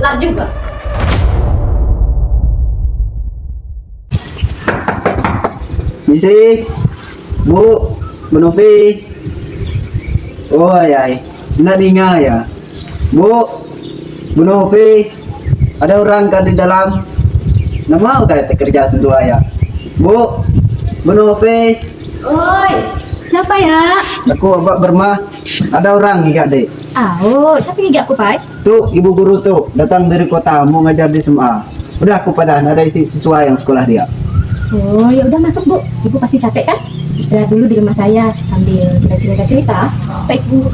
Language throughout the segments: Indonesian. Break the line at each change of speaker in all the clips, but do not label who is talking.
besar juga.
Misi, Bu Novi. Oh ay, nak dengar ya. Bu Novi, ada orang kan di dalam. Nak mau tak kerja sentuh ya? Bu Novi.
Oi, siapa ya?
Aku abak bermah. Ada orang nih dek.
Oh, siapa yang gak aku, Pai?
Tuh ibu guru tuh datang dari kota mau ngajar di SMA. Udah aku pada ada siswa yang sekolah dia.
Oh, ya udah masuk, Bu. Ibu pasti capek kan? Istirahat dulu di rumah saya sambil kita cerita-cerita. Baik, Bu.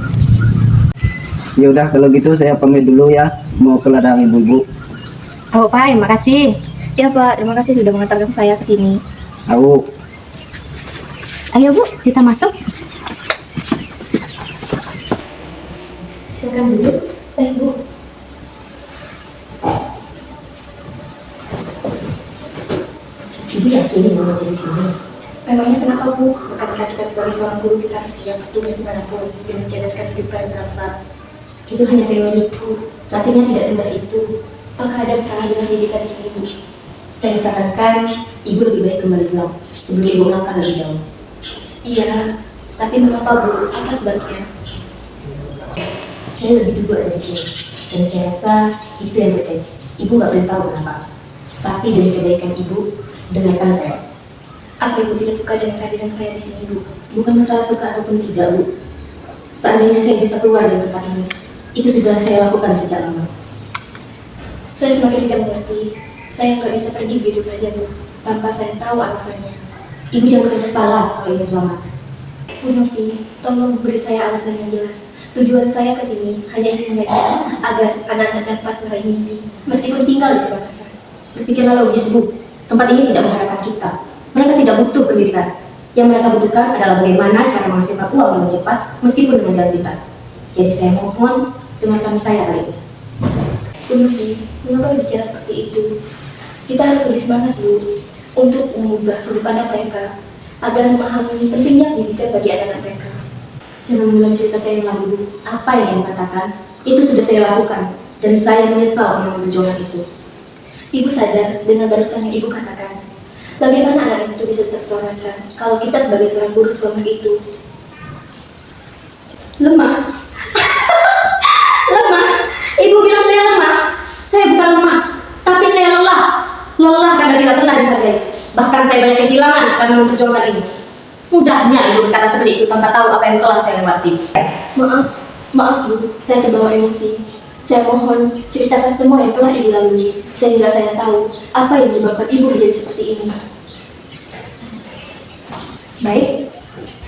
Ya udah kalau gitu saya pamit dulu ya. Mau ke ladang ibu-ibu.
Oh, Pai, makasih. Ya, Pak. Terima kasih sudah mengantarkan saya ke sini.
Aku
Ayo, Bu, kita masuk. Silakan dulu. Baik, Bu.
Ibu yakin mau jadi sini?
Memangnya kenapa, Bu? Bukankah kita sebagai seorang guru kita harus siap tugas dimanapun dan mencerdaskan hidup berbangsa?
Itu hanya teoriku, nantinya tidak semudah itu.
Apakah ada masalah dengan didikan di sini, Bu?
Saya sarankan ibu lebih baik kembali pulang sebelum ibu melangkah lebih jauh.
Iya, tapi mengapa, Bu? Apa sebabnya?
Saya lebih dulu ada di sini, dan saya rasa itu yang terbaik. Ibu nggak boleh tahu kenapa. Tapi demi kebaikan ibu, dengarkan saya.
Apa Ibu tidak suka dengan kehadiran saya di sini, Bu?
Bukan masalah suka ataupun tidak, Bu. Seandainya saya bisa keluar dari tempat ini, itu sudah saya lakukan sejak lama.
Saya semakin tidak mengerti. Saya nggak bisa pergi begitu saja, Bu, tanpa saya tahu alasannya.
Ibu jangan keras kepala kalau ingin selamat.
Bu Novi, tolong beri saya alasan yang jelas. Tujuan saya ke sini hanya ingin mengajar agar anak-anak dapat meraih mimpi, meskipun tinggal di perbatasan.
Berpikirlah logis, Bu. Tempat ini tidak mengharapkan kita. Mereka tidak butuh pendidikan. Yang mereka butuhkan adalah bagaimana cara menghasilkan uang yang cepat meskipun dengan jalan pintas. Jadi saya mohon dengarkan saya kali ini.
Bu Novi, mengapa bicara seperti itu? Kita harus lebih semangat, Bu, untuk mengubah sudut pandang mereka agar memahami pentingnya pendidikan bagi anak-anak mereka.
Jangan mengulang cerita saya yang lalu, Bu. Apa yang ibu katakan, itu sudah saya lakukan. Dan saya menyesal mengambil perjuangan itu.
Ibu sadar dengan barusan yang Ibu katakan, bagaimana anak itu bisa terselamatkan kalau kita sebagai seorang guru selama itu
Lemah? Lemah? Ibu bilang saya lemah? Saya bukan lemah, tapi saya lelah. Lelah karena tidak pernah dihargai. Bahkan saya banyak kehilangan karena memperjuangkan ini. Mudahnya ibu berkata seperti itu tanpa tahu apa yang telah saya lewati.
Maaf Bu, saya terbawa emosi. Saya mohon ceritakan semua yang telah Ibu lalui, sehingga saya tahu apa yang menyebabkan Ibu menjadi seperti ini.
Baik,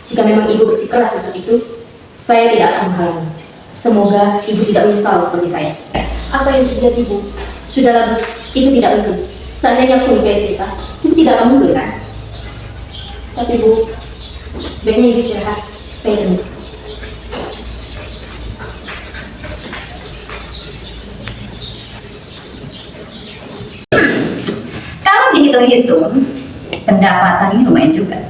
jika memang ibu bersikeras untuk itu, saya tidak akan menghalangi. Semoga ibu tidak menyesal seperti saya.
Apa yang terjadi Bu?
Sudahlah, Bu, itu tidak penting. Seandainya pun saya cerita, itu tidak akan mundur kan?
Tapi Bu,
Sebaiknya ibu istirahat. Saya permisi.
Kalau dihitung-hitung, pendapatannya lumayan juga.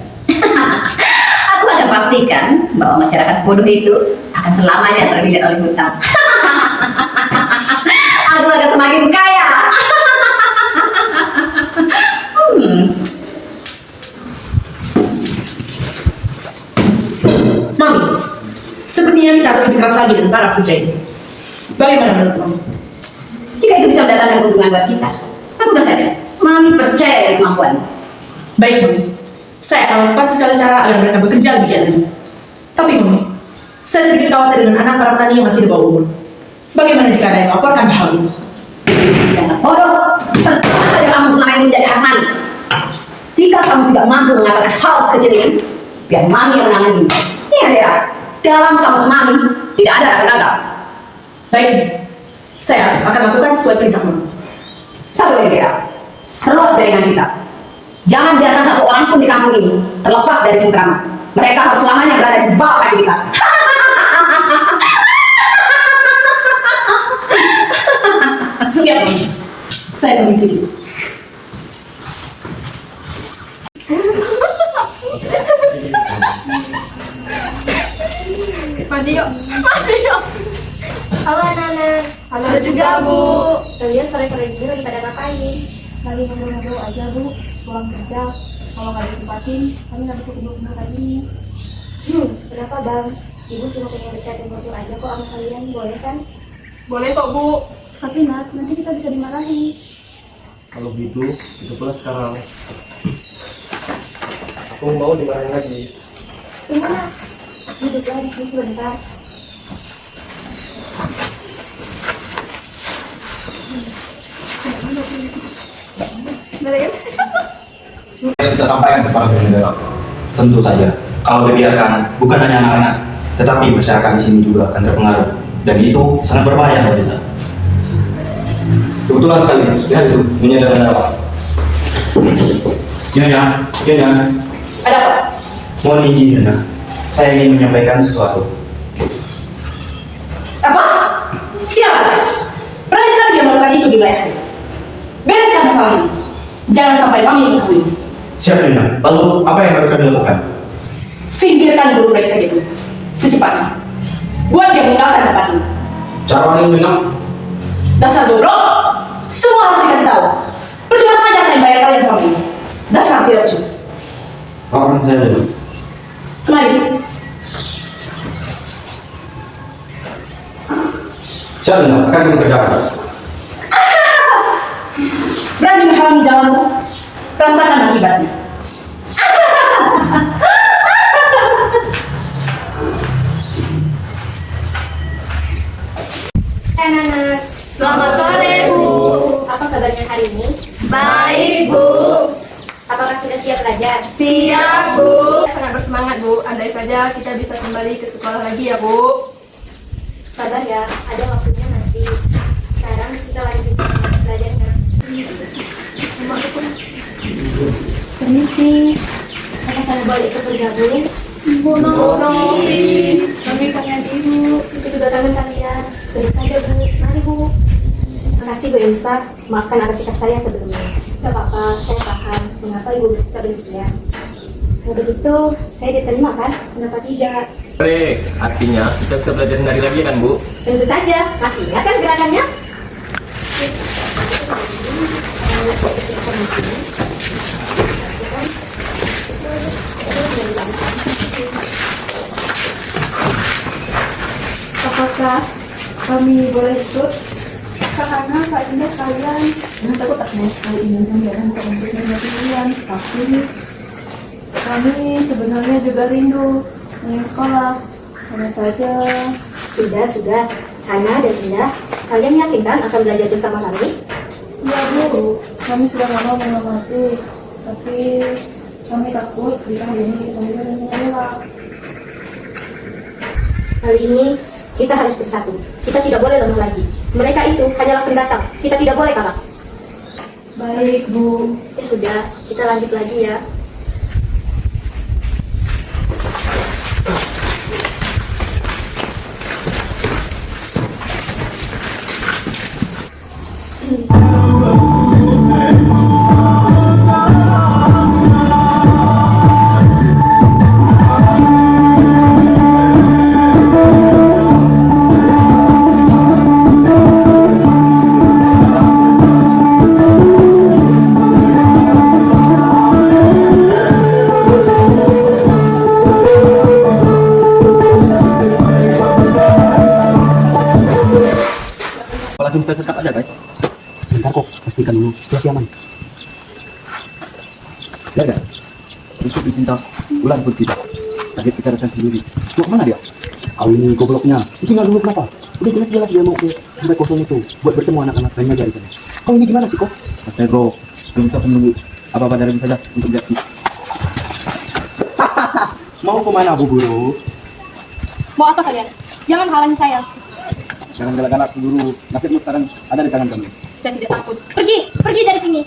Aku akan pastikan bahwa masyarakat bodoh itu akan selamanya terlilit oleh hutang. Aku akan semakin kaya.
Mami, sepertinya kita harus lebih keras lagi dengan para pekerja ini. Bagaimana menurut Mami?
Jika itu bisa mendatangkan keuntungan buat kita, aku bersedia. Mami percaya dengan kemampuan.
Baik, Mami. Saya akan lakukan segala cara agar mereka bekerja lebih giat lagi. Tapi, Mami, saya sedikit khawatir dengan anak para petani yang masih di bawah umur. Bagaimana jika ada yang melaporkan hal ini?
Dasar bodoh, percuma saja kamu selama ini menjadi Arman. Jika kamu tidak mampu mengatasi hal sekecil ini, biar Mami yang menangani. Ingat ya, dalam kamus Mami tidak ada kata gagal.
Baik, saya akan lakukan sesuai perintah Mami.
Satu lagi ya, perluas jaringan kita. Jangan biarkan satu orang pun di kampung ini terlepas dari cengkraman. Mereka harus selamanya berada di bawah kaki kita.
Siap, Mami. Saya permisi dulu.
Mati yuk. Halo anak-anak, Halo juga, Bu. Kalian sore-sore gini lagi pada ngapain? Lagi ngobrol-ngobrol aja, Bu. Pulang kerja. Kalau nggak ditempatin, kami nggak bisa tidur kayak gini. Kenapa, Bang? Ibu cuma pengen deketin ngobrol aja kok sama kalian. Boleh kan? Boleh kok, Bu. Tapi, Nat, nanti kita bisa dimarahi.
Kalau gitu, itu pula sekarang. Aku mau dimarahin lagi.
Gimana? Duduklah di sini sebentar.
Kita sampaikan kepada pemerintah. Tentu saja, kalau dibiarkan, bukan hanya anak-anak, tetapi masyarakat di sini juga akan terpengaruh. Dan itu sangat berbahaya bagi kita. Kebetulan sekali, lihat itu, ini ada tanda apa? Nyonya,
Ada apa?
mohon izin Nyonya, saya ingin menyampaikan sesuatu.
Apa? Siapa? Berani sekali dia melakukan itu di wilayah kita. Bereskan masalah ini. Jangan sampai kami mengetahui.
Siap Nyonya, lalu apa yang harus kami lakukan?
Singkirkan dulu brengsek itu secepatnya. Buat dia meninggalkan tempat ini.
Cara paling benar,
Dasar goblok. Semua harus dikasih tahu. Percuma saja saya bayar kalian selama ini. Dasar tidak becus.
laporan saya dulu.
Kemari.
Siap Nyonya, akan kami kerjakan.
Berani menghalangi jalanku. Rasakan akibatnya.
Anak-anak, selamat sore, Bu. Apa kabarnya hari ini?
Baik, Bu.
Apakah sudah siap belajar?
Siap, Bu. Sangat bersemangat, Bu. Andai saja kita bisa kembali ke sekolah lagi ya, Bu.
Sabar ya, ada waktunya nanti. Sekarang kita lanjut belajarnya. Permisi, apa saya boleh ikut bergabung? Bu Novi, kami kangen Ibu. Itu juga kangen kalian. Beri saja, Bu. Mari, Bu. Makasih, Bu Elsa. Maafkan atas sikap saya sebelumnya. Gak apa-apa, saya paham mengapa Ibu bersikap demikian. Kalau begitu, saya diterima kan? Kenapa tidak?
Baik, artinya kita bisa belajar dari lagi kan, Bu?
Tentu saja, masih ingat kan gerakannya? Apakah kami boleh ikut? Karena kayaknya kalian takut aku kali ini membiarkan kalian kalian, tapi kami sebenarnya juga rindu dengan sekolah. Hanya saja sudah Hana dan Indah, kalian yakin kan akan belajar bersama kami? Ya, Bu, kami sudah nggak mau mengamati, tapi kami takut jika hari ini kita tidak menolak. Kali ini kita harus bersatu. Kita tidak boleh lemah lagi. Mereka itu hanyalah pendatang. Kita tidak boleh kalah. Baik, Bu. Ya sudah, kita lanjut lagi ya.
Langsung kita tetap aja guys. Bentar kok, pastikan dulu situasi aman. Ya kan? Untuk dicinta ular pun kita. Target kita rasakan sendiri. Mau kemana dia? Ini gobloknya. Tinggal dulu kenapa? Udah jelas-jelas dia mau ke sampai kosong itu buat bertemu anak-anak lainnya dari sana. Kau ini gimana sih kok? Mas Pedro, belum bisa menunggu apa-apa dari saja untuk lihat. Mau kemana Bu Guru?
Mau apa kalian? Jangan halangi saya.
Jangan galak-galak Bu Guru. Nasibmu sekarang ada di tangan kami.
Saya tidak takut. Pergi dari sini.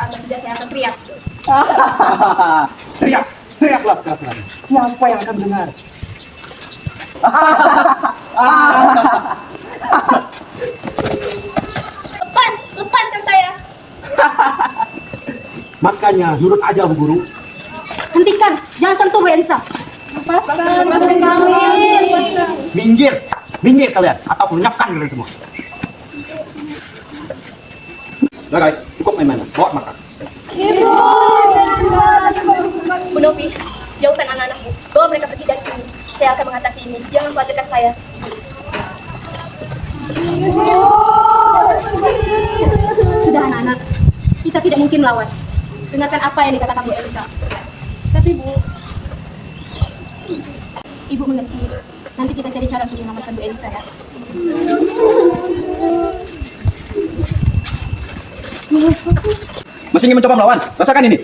Agar tidak saya akan teriak.
Teriaklah keras-keras. Siapa yang akan dengar?
Lepaskan saya.
Makanya nurut aja Bu Guru.
Hentikan, jangan sentuh Bu Elsa.
Minggir kalian atau lenyapkan kalian semua.
Nah guys, cukup main-main. Bawa makan.
Bu Novi, jauhkan anak-anak Bu. Bawa mereka pergi dari sini. Saya akan mengatasi ini. Jangan khawatirkan saya.
Sudah anak-anak, kita tidak mungkin melawan. Dengarkan apa yang dikatakan Bu Elisa. Tapi Bu, Ibu mengerti. Nanti kita cari cara untuk menyelamatkan Bu Elisa ya.
Masih ingin mencoba melawan? Rasakan ini.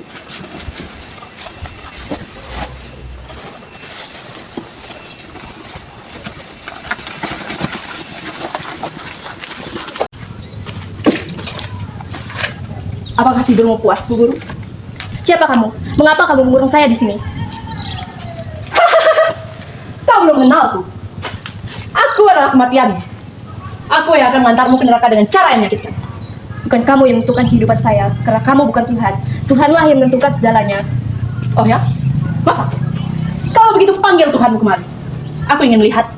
Apakah tidurmu puas, Bu Guru? Siapa kamu? Mengapa kamu mengurung saya di sini?
Kau belum mengenalku. Aku adalah kematianmu. Aku yang akan mengantarmu ke neraka dengan cara yang menyakitkan.
Bukan kamu yang menentukan kehidupan saya, karena kamu bukan Tuhan. Tuhanlah yang menentukan segalanya.
Oh ya? Masa? Kalau begitu panggil Tuhanmu kemari. Aku ingin melihat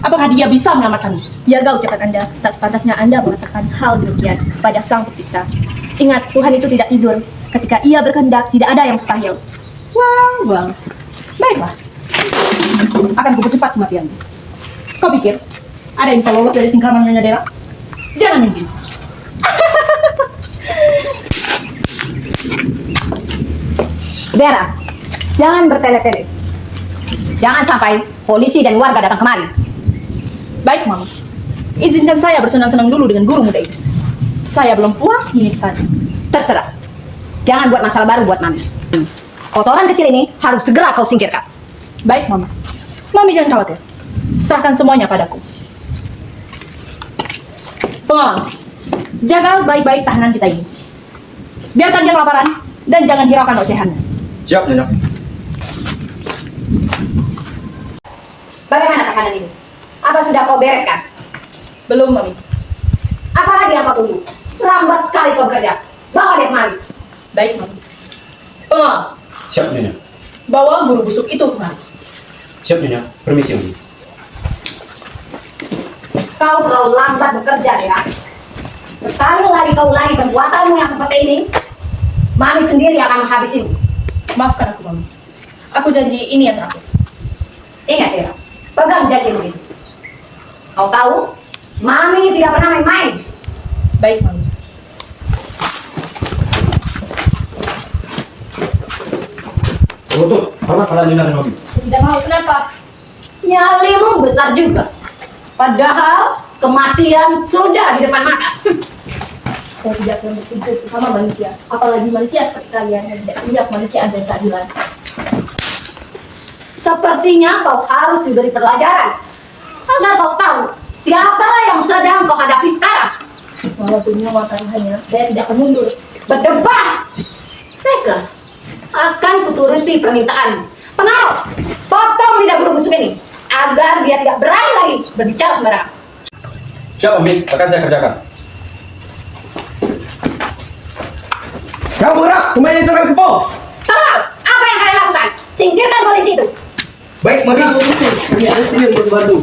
apakah dia bisa menyelamatkanmu.
Jaga ucapan Anda, tak sepantasnya Anda mengatakan hal demikian pada Sang Pencipta. Ingat, Tuhan itu tidak tidur. Ketika Ia berkehendak, tidak ada yang mustahil.
Wang. Baiklah. Akan kupercepat kematianmu. Kau pikir ada yang bisa lolos dari cengkraman Nyonya Dera? Jangan mimpi. Dera, jangan bertele-tele. Jangan sampai polisi dan warga datang kemari. Baik, Mama. Izinkan saya bersenang-senang dulu dengan guru muda itu. Saya belum puas menyiksanya. Terserah. Jangan buat masalah baru buat Mami. Kotoran kecil ini harus segera kau singkirkan. Baik, Mama. Mami jangan khawatir. Serahkan semuanya padaku. Pengawal, jaga baik-baik tahanan kita ini. Biarkan dia kelaparan dan jangan hiraukan ocehannya.
Siap, Nyonya.
Bagaimana tahanan ini? Apa sudah kau bereskan? Belum, Mami. Apalagi yang kau tunggu? Lambat sekali kau bekerja. Bawa dia kemari. Baik, Mami. Pengawal,
Siap, Nyonya.
bawa guru busuk itu kemari.
Siap, Nyonya. Permisi, Umi.
Kau terlalu lambat bekerja, ya. Sekali lagi kau ulangi perbuatanmu yang seperti ini, Mami sendiri akan menghabisimu. Maafkan aku, Mami. Aku janji ini yang terakhir. Ingat, ya. Pegang janjimu itu. Kau tahu, Mami tidak pernah main-main. Baik, Mami.
Tuh, mana kalian Nyonya dan Novi?
Tidak mau, kenapa? Nyalimu besar juga. Padahal kematian sudah di depan mata.
Saya tidak akan berkumpul sama manusia, apalagi manusia seperti kalian yang tidak punya kemanusiaan dan keadilan.
Sepertinya kau harus diberi pelajaran agar kau tahu siapa yang sedang kau hadapi sekarang.
Walaupun nyawa taruhannya, saya tidak akan mundur.
Berdebat. Baiklah, akan kuturuti permintaanmu. Pengawal, potong lidah guru busuk ini agar dia tidak berani lagi berbicara sembarangan.
Siap, Umi. Akan saya kerjakan. Kamu gerak, kembali ke kepol.
Pengawal, apa yang kalian lakukan? Singkirkan polisi itu.
Baik, mari.
Ini ada sini untuk bantu.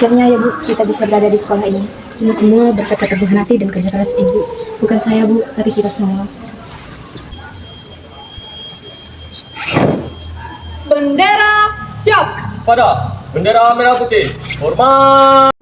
Akhirnya ya Bu, kita bisa berada di sekolah ini. Ini semua berkat keteguhan hati dan kerja keras Ibu. Bukan saya Bu, tapi kita semua.
Bendera siap.
Pada bendera merah putih. Hormat.